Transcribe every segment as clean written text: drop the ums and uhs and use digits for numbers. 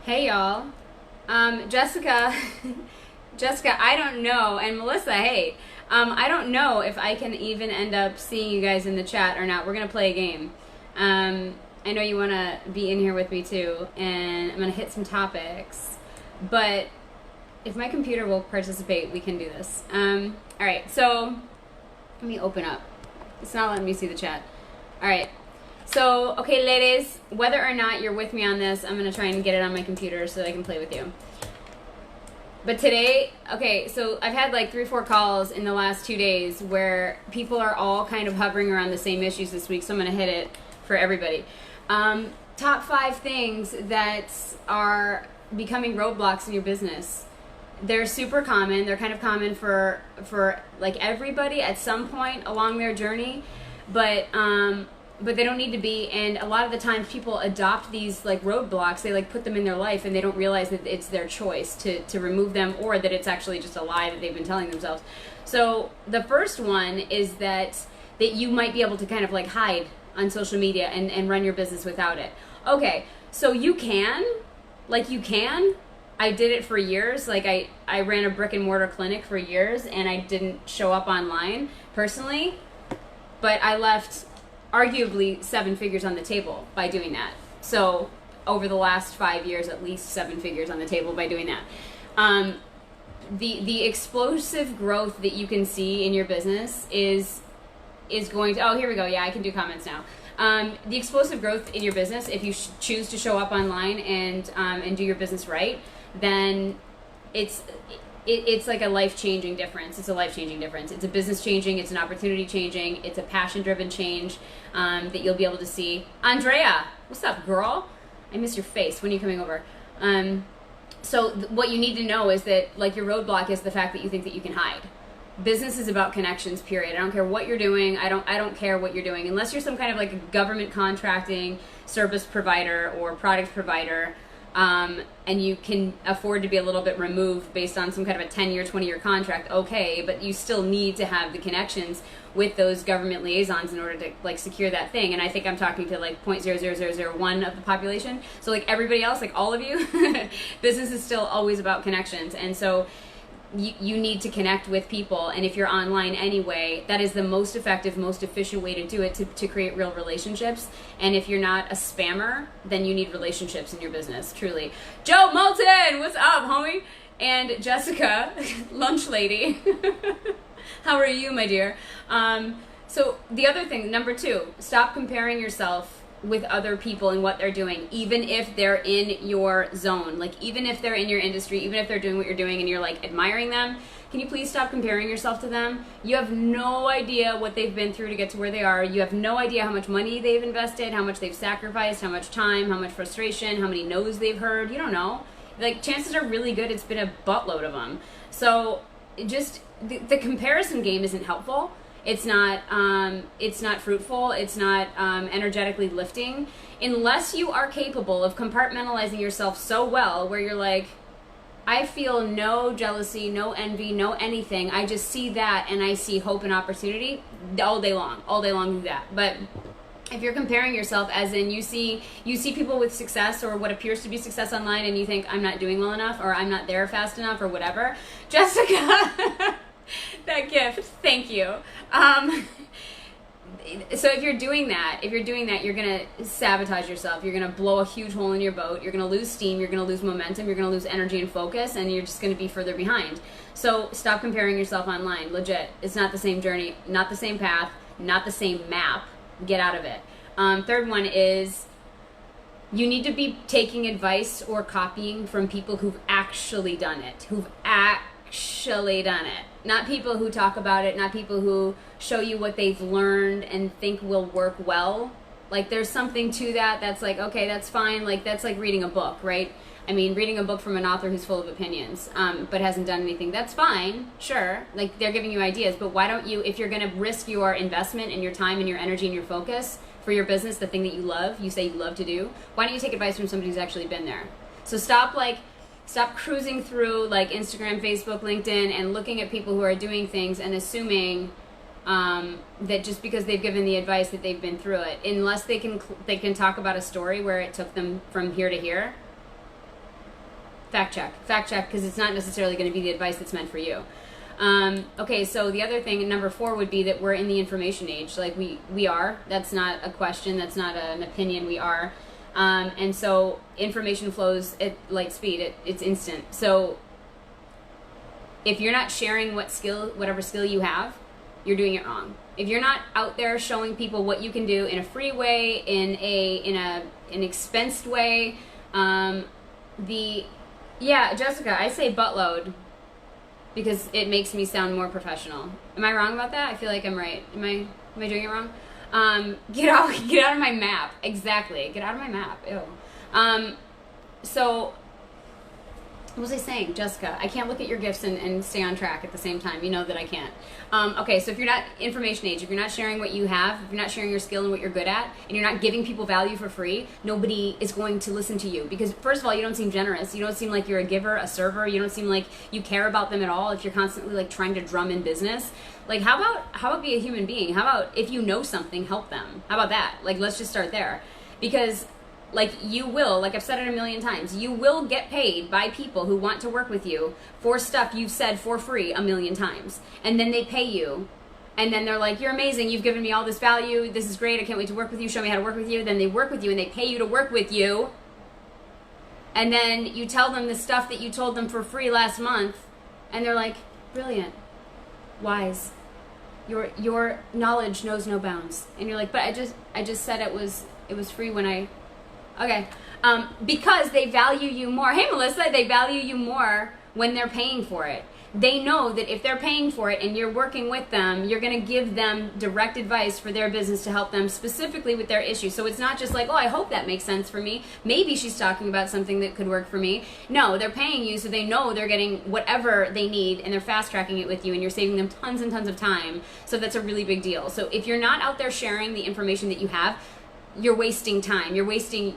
Hey y'all. Jessica, Jessica, I don't know, and Melissa, hey, I don't know if I can even end up seeing you guys in the chat or not. We're gonna play a game. I know you wanna be in here with me too, and I'm gonna hit some topics. But if my computer will participate, we can do this. All right, so let me open up. It's not letting me see the chat. All right. So, okay, ladies, whether or not you're with me on this, I'm going to try and get it on my computer so that I can play with you. But today, okay, so I've had like 3 or 4 calls in the last 2 days where people are all kind of hovering around the same issues this week, so I'm going to hit it for everybody. Top 5 things that are becoming roadblocks in your business. They're super common. They're kind of common for like everybody at some point along their journey, but they don't need to be. And a lot of the times people adopt these like roadblocks, they like put them in their life and they don't realize that it's their choice to remove them, or that it's actually just a lie that they've been telling themselves. So the first one is that you might be able to kind of like hide on social media and run your business without it. Okay, so you can. I did it for years. Like I ran a brick and mortar clinic for years and I didn't show up online personally, but I left arguably 7 figures on the table by doing that. So over the last 5 years, at least 7 figures on the table by doing that. The explosive growth that you can see in your business is going to, oh, here we go. Yeah, I can do comments now. The explosive growth in your business, if you choose to show up online and do your business right, then it's like a life-changing difference. It's a life-changing difference. It's a business-changing, it's an opportunity-changing, it's a passion-driven change that you'll be able to see. Andrea, what's up, girl? I miss your face. When are you coming over? So what you need to know is that like your roadblock is the fact that you think that you can hide. Business is about connections, period. I don't care what you're doing. I don't care what you're doing. Unless you're some kind of like a government contracting service provider or product provider, and you can afford to be a little bit removed based on some kind of a 10-year, 20-year contract, okay, but you still need to have the connections with those government liaisons in order to like secure that thing. And I think I'm talking to like 0.00001 of the population. So like everybody else, like all of you, business is still always about connections. And so you need to connect with people, and if you're online anyway, that is the most effective, most efficient way to do it, to create real relationships. And if you're not a spammer, then you need relationships in your business, truly. Joe Moulton, what's up, homie? And Jessica, lunch lady, how are you, my dear? So the other thing, number 2, stop comparing yourself with other people and what they're doing, even if they're in your zone, like even if they're in your industry, even if they're doing what you're doing and you're like admiring them. Can you please stop comparing yourself to them? You have no idea what they've been through to get to where they are. You have no idea how much money they've invested, how much they've sacrificed, how much time, how much frustration, how many no's they've heard. You don't know. Like chances are really good it's been a buttload of them. So just the comparison game isn't helpful. It's not fruitful. It's not energetically lifting, unless you are capable of compartmentalizing yourself so well where you're like, I feel no jealousy, no envy, no anything. I just see that and I see hope and opportunity all day long. All day long, do that. But if you're comparing yourself, as in you see people with success or what appears to be success online, and you think I'm not doing well enough or I'm not there fast enough or whatever, Jessica. That gift, thank you. So if you're doing that, you're gonna sabotage yourself. You're gonna blow a huge hole in your boat. You're gonna lose steam. You're gonna lose momentum. You're gonna lose energy and focus, and you're just gonna be further behind. So stop comparing yourself online. Legit, it's not the same journey, not the same path, not the same map. Get out of it. Third one is you need to be taking advice or copying from people who've actually done it, not people who talk about it, not people who show you what they've learned and think will work well. Like there's something to that that's like, okay, that's fine. Like that's like reading a book, right? I mean, reading a book from an author who's full of opinions, but hasn't done anything, that's fine, sure. Like they're giving you ideas, but why don't you, if you're gonna risk your investment and your time and your energy and your focus for your business, the thing that you love, you say you love to do, why don't you take advice from somebody who's actually been there? So stop cruising through like Instagram, Facebook, LinkedIn, and looking at people who are doing things and assuming that just because they've given the advice that they've been through it, unless they can talk about a story where it took them from here to here. fact check, because it's not necessarily going to be the advice that's meant for you. Okay, so the other thing, number 4, would be that we're in the information age. Like we are. That's not a question. That's not an opinion. We are. And so information flows at light speed. It's instant. So if you're not sharing whatever skill you have, you're doing it wrong. If you're not out there showing people what you can do in a free way, in an expensed way, Jessica, I say buttload because it makes me sound more professional. Am I wrong about that? I feel like I'm right. Am I doing it wrong? Get out of my map. Exactly. Get out of my map. Ew. So what was I saying? Jessica, I can't look at your gifts and stay on track at the same time. You know that I can't. Okay, so if you're not information age, if you're not sharing what you have, if you're not sharing your skill and what you're good at, and you're not giving people value for free, nobody is going to listen to you. Because first of all, you don't seem generous. You don't seem like you're a giver, a server. You don't seem like you care about them at all if you're constantly like trying to drum in business. Like how about be a human being? How about if you know something, help them? How about that? Like let's just start there. Because like you will, like I've said it a million times, you will get paid by people who want to work with you for stuff you've said for free a million times. And then they pay you. And then they're like, you're amazing. You've given me all this value. This is great. I can't wait to work with you. Show me how to work with you. Then they work with you and they pay you to work with you. And then you tell them the stuff that you told them for free last month. And they're like, brilliant, wise. Your knowledge knows no bounds. And you're like, but I just said it was free when I... Okay, because they value you more. Hey, Melissa, they value you more when they're paying for it. They know that if they're paying for it and you're working with them, you're going to give them direct advice for their business to help them specifically with their issue. So it's not just like, oh, I hope that makes sense for me. Maybe she's talking about something that could work for me. No, they're paying you so they know they're getting whatever they need and they're fast tracking it with you and you're saving them tons and tons of time. So that's a really big deal. So if you're not out there sharing the information that you have, you're wasting time. You're wasting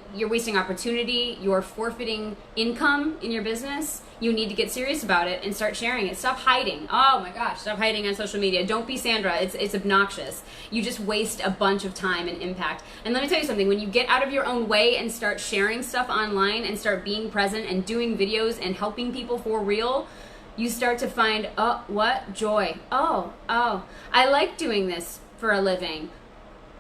opportunity. You're forfeiting income in your business. You need to get serious about it and start sharing it. Stop hiding. Oh my gosh, stop hiding on social media. Don't be Sandra. It's obnoxious. You just waste a bunch of time and impact. And let me tell you something. When you get out of your own way and start sharing stuff online and start being present and doing videos and helping people for real, you start to find, joy. Oh, I like doing this for a living.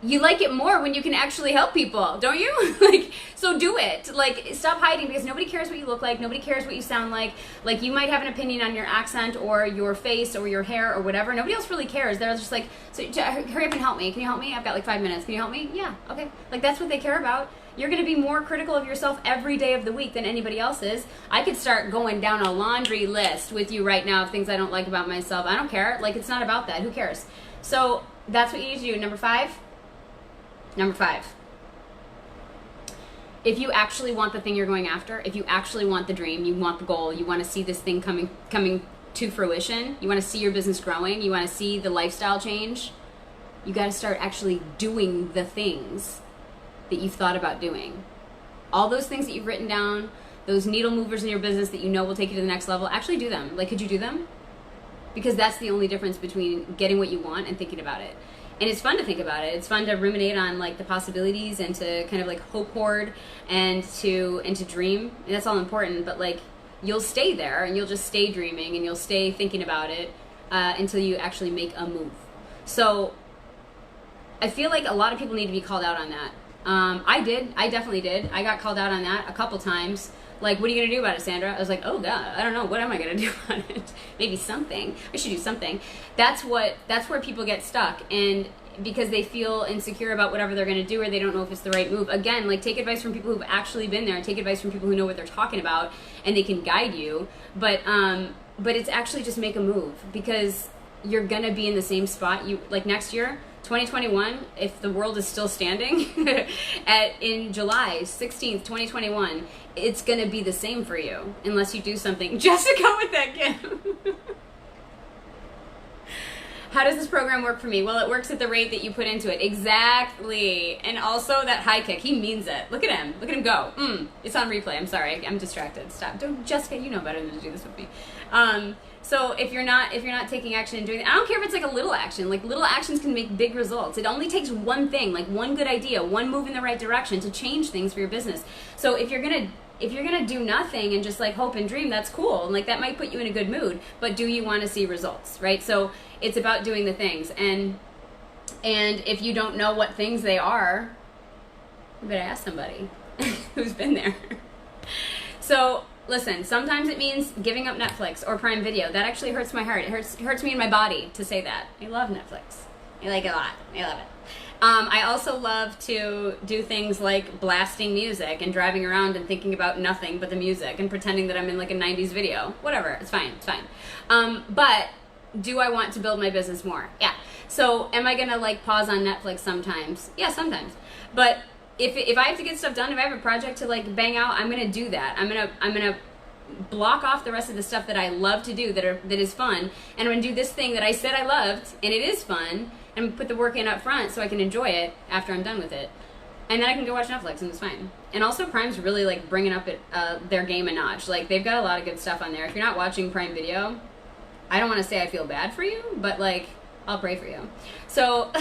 You like it more when you can actually help people, don't you? Like, so do it. Like, stop hiding because nobody cares what you look like. Nobody cares what you sound like. Like, you might have an opinion on your accent or your face or your hair or whatever. Nobody else really cares. They're just like, so hurry up and help me. Can you help me? I've got like 5 minutes. Can you help me? Yeah, okay. Like, that's what they care about. You're going to be more critical of yourself every day of the week than anybody else is. I could start going down a laundry list with you right now of things I don't like about myself. I don't care. Like, it's not about that. Who cares? So that's what you need to do. Number 5. If you actually want the thing you're going after, if you actually want the dream, you want the goal, you want to see this thing coming to fruition, you want to see your business growing, you want to see the lifestyle change, you got to start actually doing the things that you've thought about doing. All those things that you've written down, those needle movers in your business that you know will take you to the next level, actually do them. Like, could you do them? Because that's the only difference between getting what you want and thinking about it. And it's fun to think about it. It's fun to ruminate on like the possibilities and to kind of like hope hoard and to dream. And that's all important. But like you'll stay there and you'll just stay dreaming and you'll stay thinking about it until you actually make a move. So I feel like a lot of people need to be called out on that. I definitely did. I got called out on that a couple times. Like, what are you going to do about it, Sandra? I was like, oh, God, I don't know. What am I going to do about it? Maybe something. I should do something. That's where people get stuck. And because they feel insecure about whatever they're going to do or they don't know if it's the right move. Again, like, take advice from people who've actually been there. Take advice from people who know what they're talking about and they can guide you. But it's actually just make a move because you're going to be in the same spot. Like, next year, 2021, if the world is still standing in July 16th, 2021, it's going to be the same for you unless you do something. Jessica with that gift. How does this program work for me? Well, it works at the rate that you put into it. Exactly. And also that high kick. He means it. Look at him. Look at him go. It's on replay. I'm sorry. I'm distracted. Stop. Don't, Jessica, you know better than to do this with me. So if you're not taking action and doing it, I don't care if it's like a little action. Like, little actions can make big results. It only takes one thing, like one good idea, one move in the right direction to change things for your business. So if you're gonna if you're gonna do nothing and just like hope and dream, that's cool, and like that might put you in a good mood, but do you want to see results, right? So it's about doing the things, and if you don't know what things they are, you better ask somebody who's been there. So listen, sometimes it means giving up Netflix or Prime Video. That actually hurts my heart. It hurts me in my body to say that. I love Netflix. I like it a lot. I love it. I also love to do things like blasting music and driving around and thinking about nothing but the music and pretending that I'm in like a 90s video. Whatever, it's fine, it's fine. But do I want to build my business more? Yeah. So am I gonna like pause on Netflix sometimes? Yeah, sometimes. But if I have to get stuff done, if I have a project to like bang out, I'm gonna do that. I'm gonna block off the rest of the stuff that I love to do that is fun, and I'm gonna do this thing that I said I loved and it is fun, and put the work in up front so I can enjoy it after I'm done with it, and then I can go watch Netflix and it's fine. And also Prime's really like bringing up their game a notch. Like they've got a lot of good stuff on there. If you're not watching Prime Video, I don't want to say I feel bad for you, but like I'll pray for you. So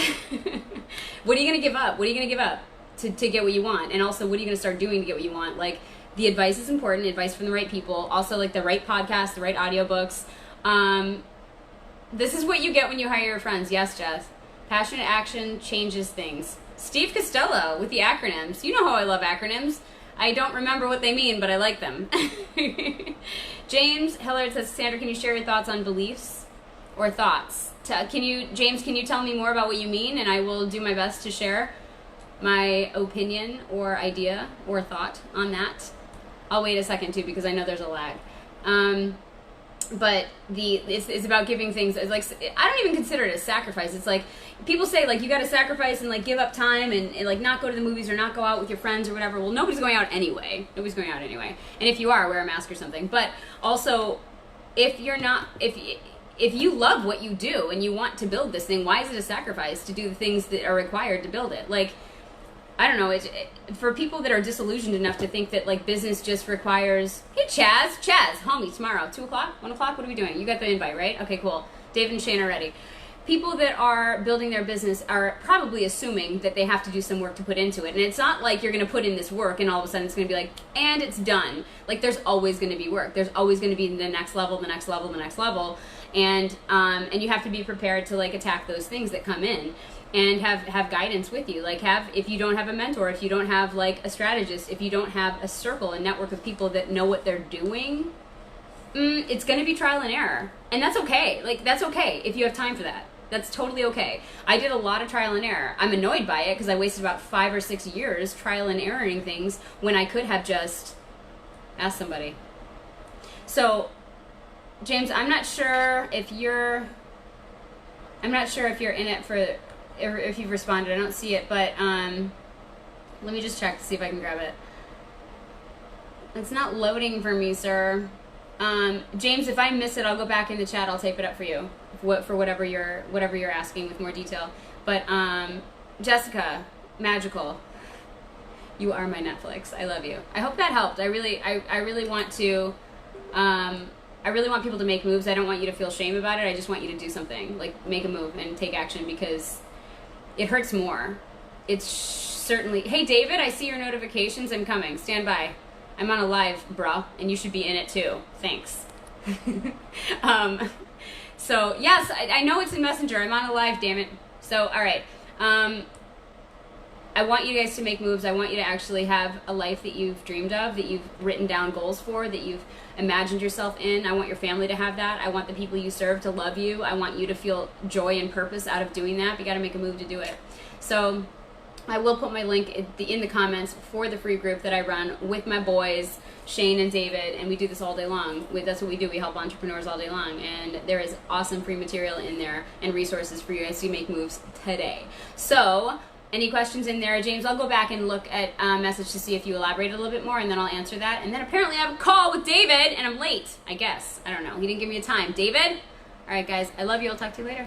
what are you gonna give up? What are you gonna give up to get what you want? And also, what are you gonna start doing to get what you want? Like, the advice is important, advice from the right people. Also, like the right podcasts, the right audiobooks. This is what you get when you hire your friends. Yes, Jess. Passionate action changes things. Steve Costello with the acronyms. You know how I love acronyms. I don't remember what they mean, but I like them. James Hillard says, Sandra, can you share your thoughts on beliefs or thoughts? James, can you tell me more about what you mean? And I will do my best to share my opinion or idea or thought on that. I'll wait a second too, because I know there's a lag. But it's about giving things. It's like, I don't even consider it a sacrifice. It's like people say like you got to sacrifice and like give up time and like not go to the movies or not go out with your friends or whatever. Well, nobody's going out anyway. Nobody's going out anyway. And if you are, wear a mask or something. But also, if you're not, if you love what you do and you want to build this thing, why is it a sacrifice to do the things that are required to build it? Like, I don't know, for people that are disillusioned enough to think that like business just requires, hey Chaz, homie, tomorrow, 2 o'clock, 1 o'clock, what are we doing? You got the invite, right? Okay, cool. Dave and Shane are ready. People that are building their business are probably assuming that they have to do some work to put into it. And it's not like you're going to put in this work and all of a sudden it's going to be like, and it's done. Like there's always going to be work. There's always going to be the next level, the next level, the next level. And you have to be prepared to like attack those things that come in. And have guidance with you. Like if you don't have a mentor, if you don't have like a strategist, if you don't have a circle, a network of people that know what they're doing, it's going to be trial and error. And that's okay. Like that's okay if you have time for that. That's totally okay. I did a lot of trial and error. I'm annoyed by it because I wasted about 5 or 6 years trial and erroring things when I could have just asked somebody. So, James, I'm not sure if you're in it for, if you've responded. I don't see it, but let me just check to see if I can grab it. It's not loading for me, sir. James, if I miss it, I'll go back in the chat. I'll tape it up for you, for whatever you're asking with more detail. But Jessica, magical. You are my Netflix. I love you. I hope that helped. I really want to. I really want people to make moves. I don't want you to feel shame about it. I just want you to do something, like make a move and take action, because it hurts more. It's certainly... Hey, David, I see your notifications. I'm coming. Stand by. I'm on a live, bruh, and you should be in it too. Thanks. So, yes, I know it's in Messenger. I'm on a live, damn it. So, all right. I want you guys to make moves. I want you to actually have a life that you've dreamed of, that you've written down goals for, that you've imagined yourself in. I want your family to have that. I want the people you serve to love you. I want you to feel joy and purpose out of doing that. But you got to make a move to do it. So I will put my link in the comments for the free group that I run with my boys, Shane and David, and we do this all day long. That's what we do. We help entrepreneurs all day long, and there is awesome free material in there and resources for you as you make moves today. So any questions in there, James? I'll go back and look at a message to see if you elaborate a little bit more, and then I'll answer that. And then apparently I have a call with David, and I'm late, I guess. I don't know. He didn't give me a time. David? All right, guys. I love you. I'll talk to you later.